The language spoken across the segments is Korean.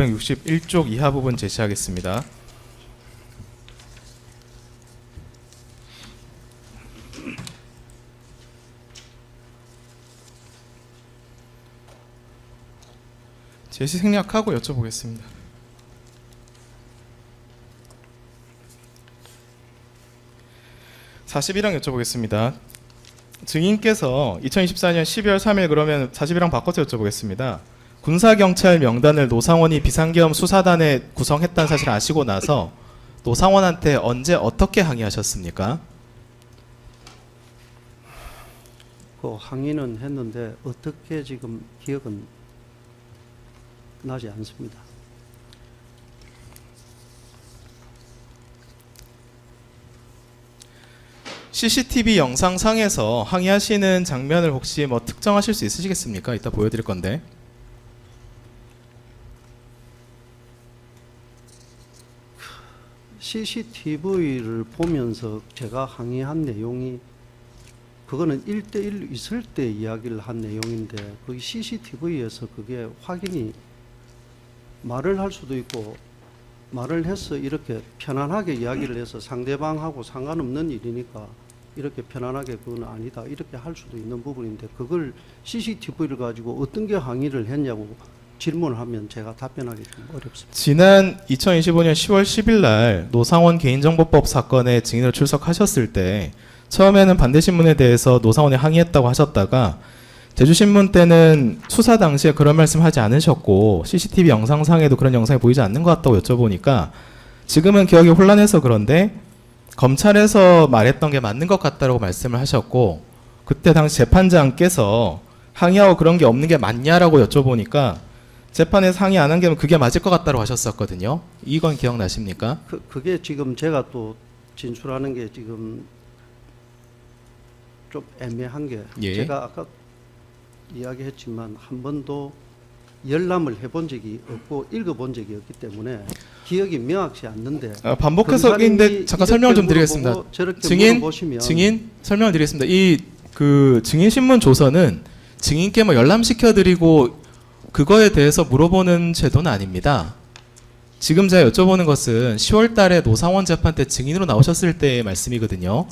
561쪽 이하 부분 제시하겠습니다. 제시 생략하고 여쭤보겠습니다. (41항) 여쭤보겠습니다. 증인께서 2024년 12월 3일 그러면 41항 바꿔서 여쭤보겠습니다. 군사경찰 명단을 노상원이 비상계엄 수사단에 구성했다는 사실을 아시고 나서 노상원한테 언제 어떻게 항의하셨습니까? 그 항의는 했는데 어떻게 지금 기억은 나지 않습니다. CCTV 영상상에서 항의하시는 장면을 혹시 뭐 특정하실 수 있으시겠습니까? 이따 보여드릴 건데. CCTV를 보면서 제가 항의한 내용이 그거는 1대1 있을 때 이야기를 한 내용인데 그 CCTV에서 그게 확인이 말을 할 수도 있고 말을 해서 이렇게 편안하게 이야기를 해서 상대방하고 상관없는 일이니까 이렇게 편안하게 그건 아니다 이렇게 할 수도 있는 부분인데 그걸 CCTV를 가지고 어떤 게 항의를 했냐고 질문을 하면 제가 답변하기 좀 어렵습니다. 지난 2025년 10월 10일 날 노상원 개인정보법 사건에 증인으로 출석하셨을 때 처음에는 반대신문에 대해서 노상원이 항의했다고 하셨다가 제주신문 때는 수사 당시에 그런 말씀하지 않으셨고 CCTV 영상상에도 그런 영상이 보이지 않는 것 같다고 여쭤보니까 지금은 기억이 혼란해서 그런데 검찰에서 말했던 게 맞는 것 같다고 말씀을 하셨고 그때 당시 재판장께서 항의하고 그런 게 없는 게 맞냐라고 여쭤보니까 재판에서 항의 안 한 게 그게 맞을 것 같다고 하셨었거든요. 이건 기억나십니까? 그게 지금 제가 또 진술하는 게 지금 좀 애매한 게 예. 제가 아까 이야기했지만 한 번도 열람을 해본 적이 없고 읽어본 적이 없기 때문에 기억이 명확치 않는데 반복해서 근데 잠깐 설명을 좀 드리겠습니다. 증인 설명을 드리겠습니다. 이 그 증인 신문 조서는 증인께 뭐 열람시켜 드리고 그거에 대해서 물어보는 제도는 아닙니다. 지금 제가 여쭤보는 것은 10월 달에 노상원 재판 때 증인으로 나오셨을 때의 말씀이거든요.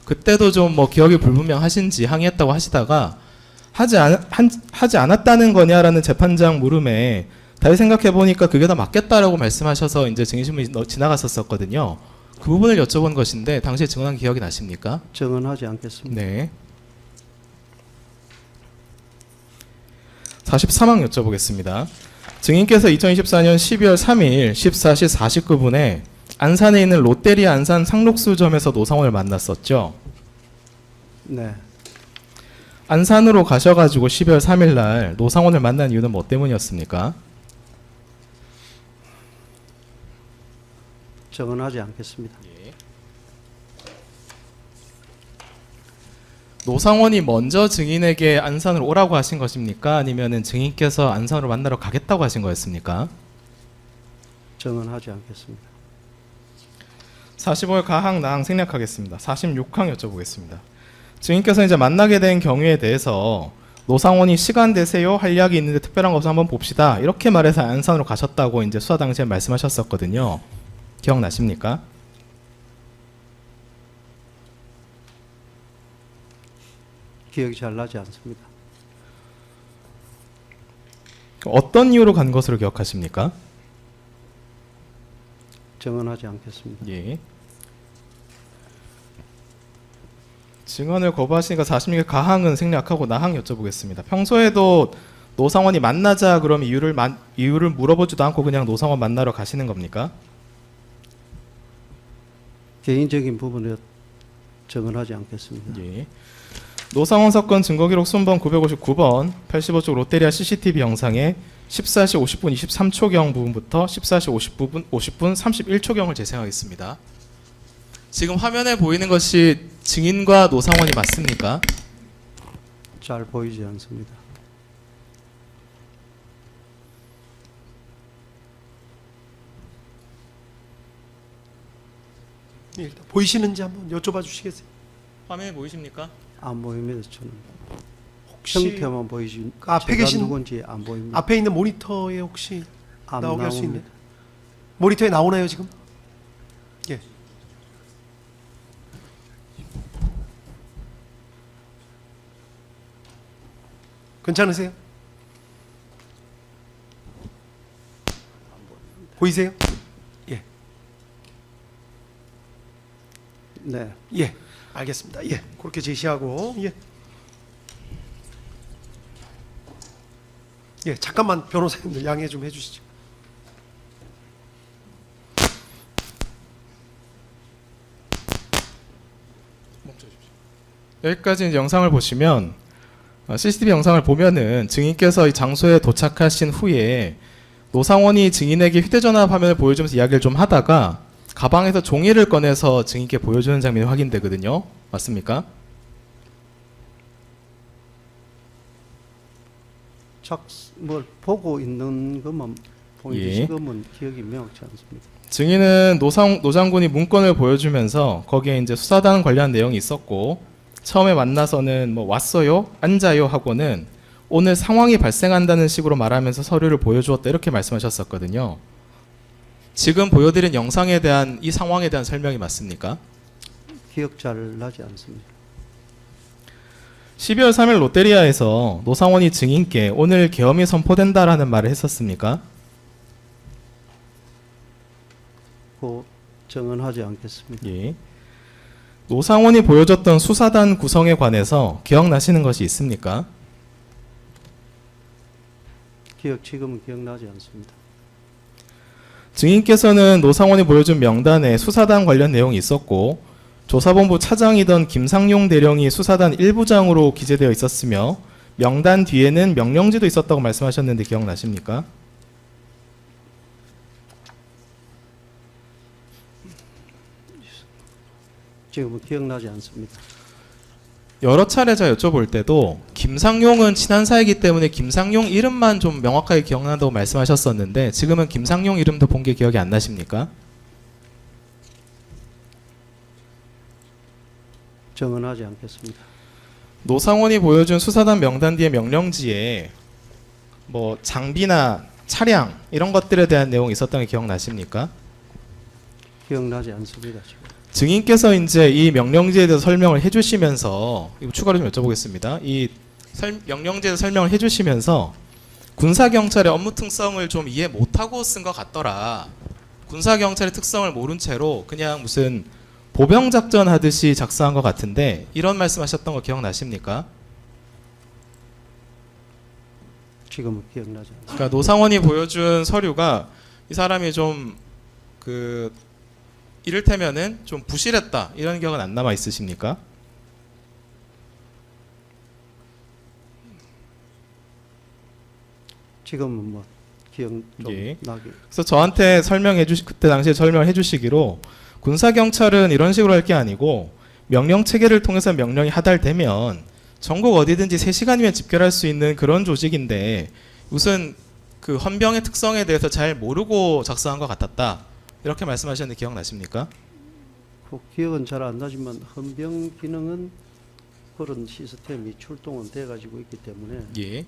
그때도 좀 뭐 기억이 불분명하신지 항의했다고 하시다가 하지 않았다는 거냐라는 재판장 물음에 다시 생각해 보니까 그게 다 맞겠다라고 말씀하셔서 이제 증인신문이 지나갔었거든요. 그 부분을 여쭤본 것인데 당시에 증언한 기억이 나십니까? 증언하지 않겠습니다. 네. 43항 여쭤보겠습니다. 증인께서 2024년 12월 3일 14시 49분에 안산에 있는 롯데리아 안산 상록수점에서 노상원을 만났었죠. 네. 안산으로 가셔가지고 12월 3일 날 노상원을 만난 이유는 뭐 때문이었습니까? 증언하지 않겠습니다. 예. 노상원이 먼저 증인에게 안산으로 오라고 하신 것입니까? 아니면은 증인께서 안산으로 만나러 가겠다고 하신 거였습니까? 증언하지 않겠습니다. 45일 가항 나항 생략하겠습니다. 46항 여쭤보겠습니다. 증인께서 이제 만나게 된 경우에 대해서 노상원이 시간 되세요? 할 이야기 있는데 특별한 거 없어 한번 봅시다. 이렇게 말해서 안산으로 가셨다고 이제 수사 당시에 말씀하셨었거든요. 기억나십니까? 기억이 잘 나지 않습니다. 어떤 이유로 간 것으로 기억하십니까? 증언하지 않겠습니다. 예. 증언을 거부하시니까 46일 가항은 생략하고 나항 여쭤보겠습니다. 평소에도 노상원이 만나자 그럼 이유를 물어보지도 않고 그냥 노상원 만나러 가시는 겁니까? 개인적인 부분에 증언하지 않겠습니다. 예. 노상원 사건 증거기록 순번 959번 85쪽 롯데리아 CCTV 영상에 14시 50분 23초경 부분부터 14시 50분 31초경을 재생하겠습니다. 지금 화면에 보이는 것이 증인과 노상원이 맞습니까? 잘 보이지 않습니다. 네, 일단 보이시는지 한번 여쭤봐 주시겠어요? 화면에 보이십니까? 안 보입니다. 저는 혹시 형태만 보이지 앞에 제가 계신- 누군지 안 보입니다. 앞에 있는 모니터에 혹시 안 나오게 할 수 있나요? 나옵니다. 모니터에 나오나요 지금? 예. 괜찮으세요? 보이세요? 예. 네. 예. 알겠습니다. 예. 그렇게 제시하고 예. 예, 잠깐만 변호사님들 양해 좀 해주시죠. 여기까지 이제 영상을 보시면 CCTV 영상을 보면은 증인께서 이 장소에 도착하신 후에 노상원이 증인에게 휴대전화 화면을 보여주면서 이야기를 좀 하다가 가방에서 종이를 꺼내서 증인께 보여주는 장면이 확인되거든요. 맞습니까? 뭘 보고 있는 것만 보이지 예. 지금은 기억이 명확치 않습니다. 증인은 노 장군이 문건을 보여주면서 거기에 이제 수사단 관련 내용이 있었고 처음에 만나서는 뭐 왔어요, 앉아요 하고는 오늘 상황이 발생한다는 식으로 말하면서 서류를 보여주었다 이렇게 말씀하셨었거든요. 지금 보여드린 영상에 대한 이 상황에 대한 설명이 맞습니까? 기억 잘 나지 않습니다. 12월 3일 롯데리아에서 노상원이 증인께 오늘 계엄이 선포된다라는 말을 했었습니까? 그 정언하지 않겠습니다. 예. 노상원이 보여줬던 수사단 구성에 관해서 기억나시는 것이 있습니까? 지금은 기억나지 않습니다. 증인께서는 노상원이 보여준 명단에 수사단 관련 내용이 있었고 조사본부 차장이던 김상용 대령이 수사단 1부장으로 기재되어 있었으며 명단 뒤에는 명령지도 있었다고 말씀하셨는데 기억나십니까? 지금은 기억나지 않습니다. 여러 차례 제가 여쭤볼 때도 김상용은 친한 사이기 때문에 김상용 이름만 좀 명확하게 기억난다고 말씀하셨었는데 지금은 김상용 이름도 본 게 기억이 안 나십니까? 정언하지 않겠습니다. 노상원이 보여준 수사단 명단 뒤에 명령지에 뭐 장비나 차량 이런 것들에 대한 내용이 있었던 게 기억나십니까? 기억나지 않습니다. 지금. 증인께서 이제 이 명령지에 대해서 설명을 해주시면서 이거 추가로 좀 여쭤보겠습니다. 이 명령지에 대해서 설명을 해주시면서 군사경찰의 업무 특성을 좀 이해 못하고 쓴 것 같더라. 군사경찰의 특성을 모른 채로 그냥 무슨 보병작전 하듯이 작성한 것 같은데 이런 말씀하셨던 거 기억나십니까? 지금은 기억나지 않습니다. 그러니까 노상원이 보여준 서류가 이 사람이 좀 그 이를테면은 좀 부실했다 이런 기억은 안 남아 있으십니까? 지금은 뭐 기억 좀 예. 나게. 그래서 저한테 그때 당시에 설명해 주시기로 군사경찰은 이런 식으로 할 게 아니고 명령 체계를 통해서 명령이 하달되면 전국 어디든지 3시간이면 집결할 수 있는 그런 조직인데 무슨 그 헌병의 특성에 대해서 잘 모르고 작성한 것 같았다 이렇게 말씀하셨는데 기억나십니까? 그 기억은 잘 안 나지만 헌병 기능은 그런 시스템이 출동은 돼가지고 있기 때문에 예.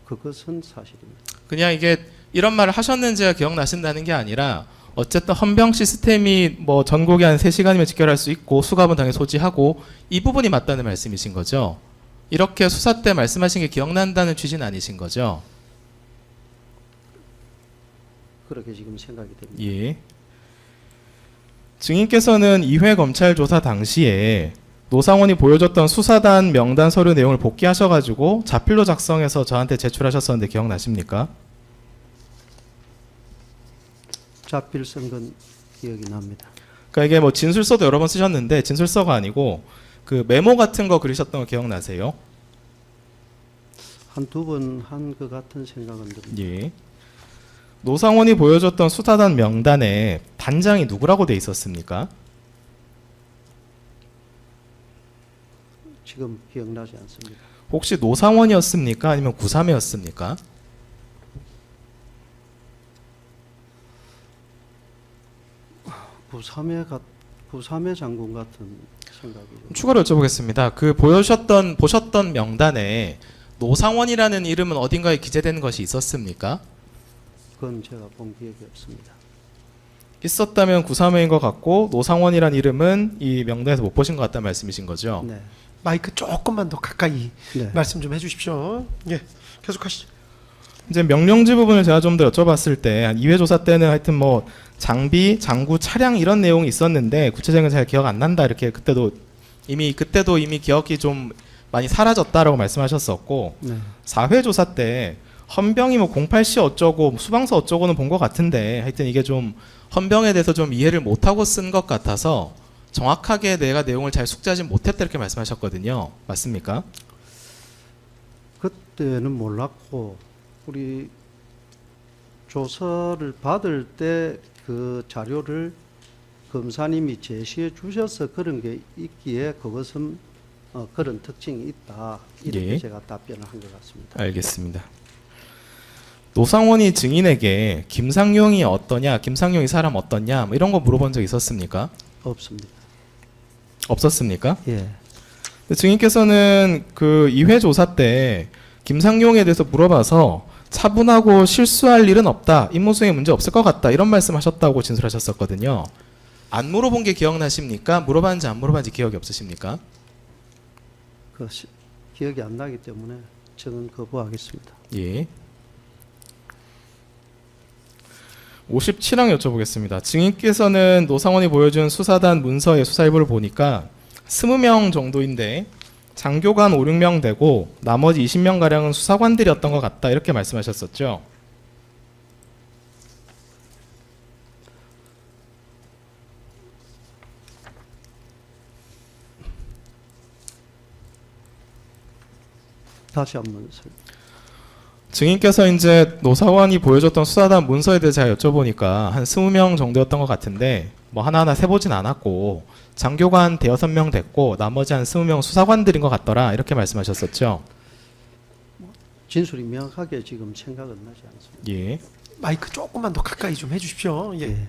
그것은 사실입니다. 그냥 이게 이런 말을 하셨는지가 기억나신다는 게 아니라 어쨌든 헌병 시스템이 뭐 전국에 한 3시간이면 집결할 수 있고 수갑은 당연히 소지하고 이 부분이 맞다는 말씀이신 거죠? 이렇게 수사 때 말씀하신 게 기억난다는 취지는 아니신 거죠? 그렇게 지금 생각이 됩니다. 예. 증인께서는 2회 검찰 조사 당시에 노상원이 보여줬던 수사단 명단 서류 내용을 복기하셔가지고 자필로 작성해서 저한테 제출하셨었는데 기억나십니까? 자필 쓴 건 기억이 납니다. 그러니까 이게 뭐 진술서도 여러 번 쓰셨는데 진술서가 아니고 그 메모 같은 거 그리셨던 거 기억나세요? 한두 번 한 것 같은 생각은 듭니다. 예. 노상원이 보여줬던 수사단 명단에 단장이 누구라고 돼 있었습니까? 지금 기억나지 않습니다. 혹시 노상원이었습니까? 아니면 구삼회였습니까? 구삼회 장군 같은 생각이 좀. 추가로 여쭤보겠습니다. 그 보셨던 명단에 노상원이라는 이름은 어딘가에 기재되는 것이 있었습니까? 그건 제가 본 기억이 없습니다. 있었다면 구사모인 것 같고 노상원이란 이름은 이 명단에서 못 보신 것 같다는 말씀이신 거죠? 네. 마이크 조금만 더 가까이 네. 말씀 좀 해주십시오. 예, 계속하시죠. 이제 명령지 부분을 제가 좀 더 여쭤봤을 때 한 2회 조사 때는 하여튼 뭐 장비, 장구, 차량 이런 내용이 있었는데 구체적인 건 잘 기억 안 난다 이렇게 그때도 이미 기억이 좀 많이 사라졌다라고 말씀하셨었고 네. 4회 조사 때 헌병이 뭐 08시 어쩌고 수방서 어쩌고는 본 것 같은데 하여튼 이게 좀 헌병에 대해서 좀 이해를 못하고 쓴 것 같아서 정확하게 내가 내용을 잘 숙지하지 못했다 이렇게 말씀하셨거든요. 맞습니까? 그때는 몰랐고 우리 조서를 받을 때 그 자료를 검사님이 제시해 주셔서 그런 게 있기에 그것은 그런 특징이 있다 이렇게 예. 제가 답변을 한 것 같습니다. 알겠습니다. 노상원이 증인에게 김상용이 어떠냐, 김상용이 사람 어떠냐 뭐 이런 거 물어본 적 있었습니까? 없습니다. 없었습니까? 예. 증인께서는 그 2회 조사 때 김상용에 대해서 물어봐서 차분하고 실수할 일은 없다. 임무 수행에 문제 없을 것 같다. 이런 말씀하셨다고 진술하셨었거든요. 안 물어본 게 기억나십니까? 물어봤는지 안 물어봤는지 기억이 없으십니까? 기억이 안 나기 때문에 저는 거부하겠습니다. 예. 57항 여쭤보겠습니다. 증인께서는 노상원이 보여준 수사단 문서의 수사일부를 보니까 20명 정도인데 장교관 5, 6명 되고 나머지 20명가량은 수사관들이었던 것 같다 이렇게 말씀하셨었죠. 다시 한번 증인께서 이제 노사관이 보여줬던 수사단 문서에 대해서 제가 여쭤보니까 한 20명 정도였던 것 같은데 뭐 하나하나 세보진 않았고 장교관 5명 됐고 나머지 한 20명 수사관들인 것 같더라 이렇게 말씀하셨었죠. 진술이 명확하게 지금 생각은 나지 않습니다. 예. 마이크 조금만 더 가까이 좀 해주십시오. 예. 예.